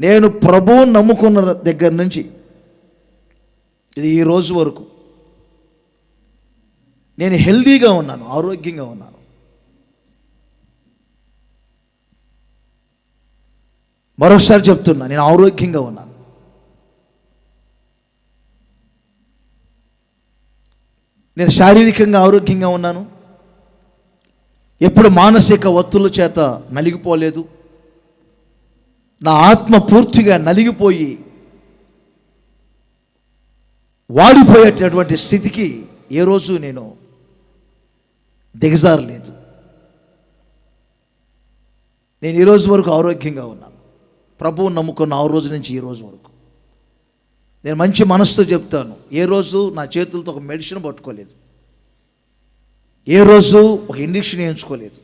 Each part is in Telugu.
నేను ప్రభువుని నమ్ముకున్న దగ్గర నుంచి ఇది ఈ రోజు వరకు నేను హెల్దీగా ఉన్నాను, ఆరోగ్యంగా ఉన్నాను. మరొకసారి చెప్తున్నా, నేను ఆరోగ్యంగా ఉన్నాను. నేను శారీరకంగా ఆరోగ్యంగా ఉన్నాను. ఎప్పుడు మానసిక ఒత్తుల చేత నలిగిపోలేదు. నా ఆత్మ పూర్తిగా నలిగిపోయి వాడిపోయేటటువంటి స్థితికి ఏ రోజు నేను దిగజారలేదు. నేను ఈ రోజు వరకు ఆరోగ్యంగా ఉన్నాను. ప్రభువుని నమ్ముకున్న ఆ రోజు నుంచి ఈ రోజు వరకు నేను మంచి మనసుతో చెప్తాను, ఏ రోజు నా చేతులతో ఒక మెడిసిన్ పట్టుకోలేదు, ఏ రోజు ఒక ఇంజెక్షన్ వేయించుకోలేదు,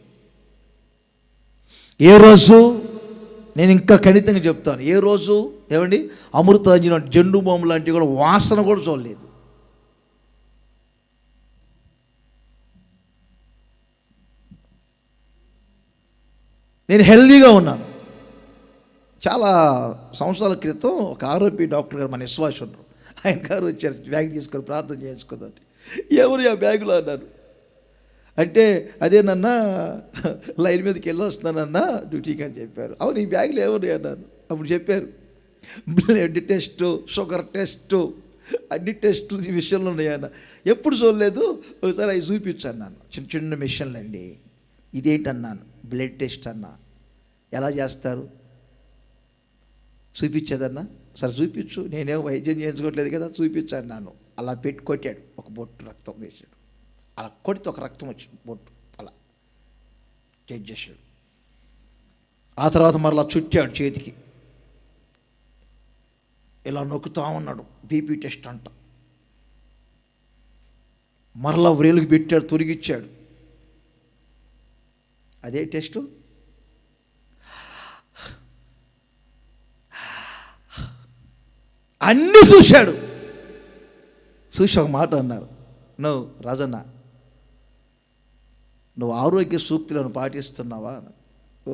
ఏ రోజు నేను ఇంకా ఖచ్చితంగా చెప్తాను, ఏ రోజు ఏమండి అమృతాంజనం జెండు బాంబు లాంటివి కూడా వాసన కూడా చూడలేదు. నేను హెల్దీగా ఉన్నాను. చాలా సంవత్సరాల క్రితం ఒక ఆర్ఓపి డాక్టర్ గారు, మన విశ్వాసం ఉన్నారు, ఆయన గారు వచ్చారు బ్యాగ్ తీసుకొని ప్రార్థన చేసుకుందని. ఎవరు ఆ బ్యాగులో అన్నారు అంటే, అదేనన్నా లైన్ మీదకి వెళ్ళి వస్తున్నానన్నా డ్యూటీకి అని చెప్పారు. అవును, ఈ బ్యాగులు ఎవరు అన్నాను. అప్పుడు చెప్పారు, బ్లడ్ టెస్ట్, షుగర్ టెస్ట్, అన్ని టెస్టులు ఈ విషయంలో ఉన్నాయన్న. ఎప్పుడు చూడలేదు, ఒకసారి అవి చూపించాను అన్నాను. చిన్న చిన్న మిషన్లు అండి. ఇదేంటన్నాను, బ్లడ్ టెస్ట్ అన్నా. ఎలా చేస్తారు చూపించేదన్నా. సరే చూపించు, నేనేం వైద్యం చేయించుకోవట్లేదు కదా, చూపించాను నాను. అలా పెట్టి కొట్టాడు, ఒక బొట్టు రక్తం వేసాడు. అలా కొడితే ఒక రక్తం వచ్చింది, బొట్టు అలా చెక్ చేశాడు. ఆ తర్వాత మరలా చుట్టాడు చేతికి, ఇలా నొక్కుతా ఉన్నాడు. బీపీ టెస్ట్ అంట. మరలా వ్రేలుకి పెట్టాడు, తొలగిచ్చాడు. అదే టెస్టు. అన్నీ చూశాడు. చూసి ఒక మాట అన్నారు, నువ్వు రాజన్న, నువ్వు ఆరోగ్య సూక్తులను పాటిస్తున్నావా?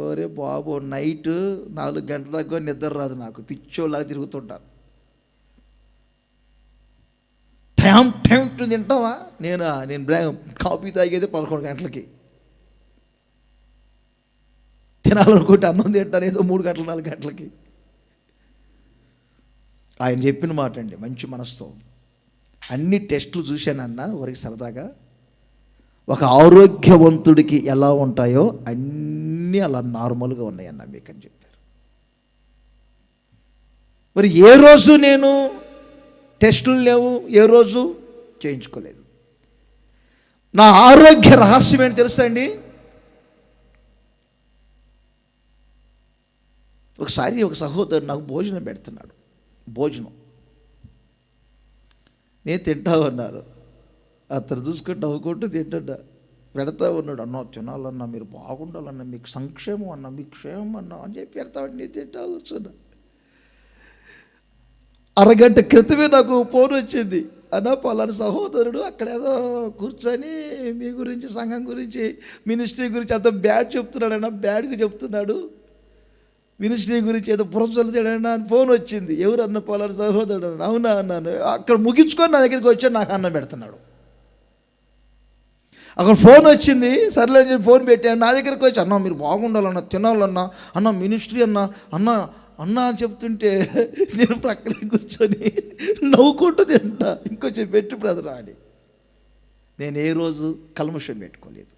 ఓరే బాబు, నైట్ 4 గంటల దాకా నిద్ర రాదు నాకు, పిచ్చోలాగా తిరుగుతుంటాను. టైం తింటావా? నేను కాఫీ తాగేది 11 గంటలకి. తినాలనుకుంటే అన్నం తింటాను ఏదో 3 గంటలు 4 గంటలకి. ఆయన చెప్పిన మాట అండి, మంచి మనసుతో. అన్ని టెస్టులు చూశానన్నా వరకు సరదాగా. ఒక ఆరోగ్యవంతుడికి ఎలా ఉంటాయో అన్నీ అలా నార్మల్గా ఉన్నాయన్న మీకని చెప్పారు. మరి ఏ రోజు నేను టెస్టులు లేవు, ఏ రోజు చేయించుకోలేదు. నా ఆరోగ్య రహస్యం ఏంటి తెలుసా అండి? ఒకసారి ఒక సహోదరుడు నాకు భోజనం పెడుతున్నాడు. భోజనం నేను తింటా ఉన్నారు. అతను చూసుకుంటూ నవ్వుకుంటూ తింటా పెడతా ఉన్నాడు. అన్నా తినాలన్నా, మీరు బాగుండాలన్నా, మీకు సంక్షేమం అన్నా, మీకు క్షేమం అన్నా అని చెప్పి పెడతామండి. నేను తింటా కూర్చున్నా. అరగంట క్రితమే నాకు ఫోన్ వచ్చింది, అన్నా పలానా సహోదరుడు అక్కడ ఏదో కూర్చొని మీ గురించి, సంఘం గురించి, మినిస్ట్రీ గురించి అంత బ్యాడ్ చెప్తున్నాడు అన్న, బ్యాడ్గా చెప్తున్నాడు, మినిస్ట్రీ గురించి ఏదో పురసలుతాడన్నా అని ఫోన్ వచ్చింది. ఎవరన్నా పలానా సహోదరుడు అన్న. అవునా అన్నాను. అక్కడ ముగించుకొని నా దగ్గరికి వచ్చాడు, నాకు అన్నం పెడుతున్నాడు. అక్కడ ఫోన్ వచ్చింది, సర్లే నేను ఫోన్ పెట్టాను. నా దగ్గరికి వచ్చి, అన్న మీరు బాగుండాలన్నా, తినాలన్నా, అన్న మినిస్ట్రీ అన్నా, అన్న అని చెప్తుంటే నేను ప్రక్కన కూర్చొని నవ్వుకుంటూ తింటా. ఇంకొంచెం పెట్టి బ్రదర్ అని. నేను ఏ రోజు కల్మషం పెట్టుకోలేదు.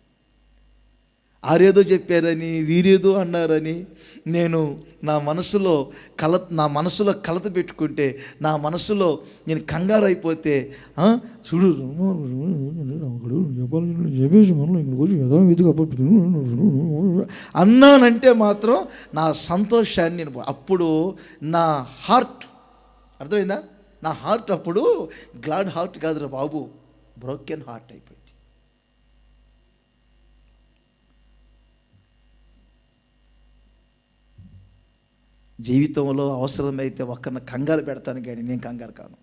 ఆరేదో చెప్పారని, వీరేదో అన్నారని నేను నా మనసులో కలత పెట్టుకుంటే, నా మనసులో నేను కంగారు అయిపోతే, చూడు అన్నానంటే మాత్రం నా సంతోషాన్ని నేను అప్పుడు నా హార్ట్, అర్థమైందా? నా హార్ట్ అప్పుడు గ్లాడ్ హార్ట్ కాదురా బాబు, బ్రోకెన్ హార్ట్ అయిపోయింది. జీవితంలో అవసరమైతే ఒక్కరిని కంగారు పెడతాను, కానీ నేను కంగారు కాను.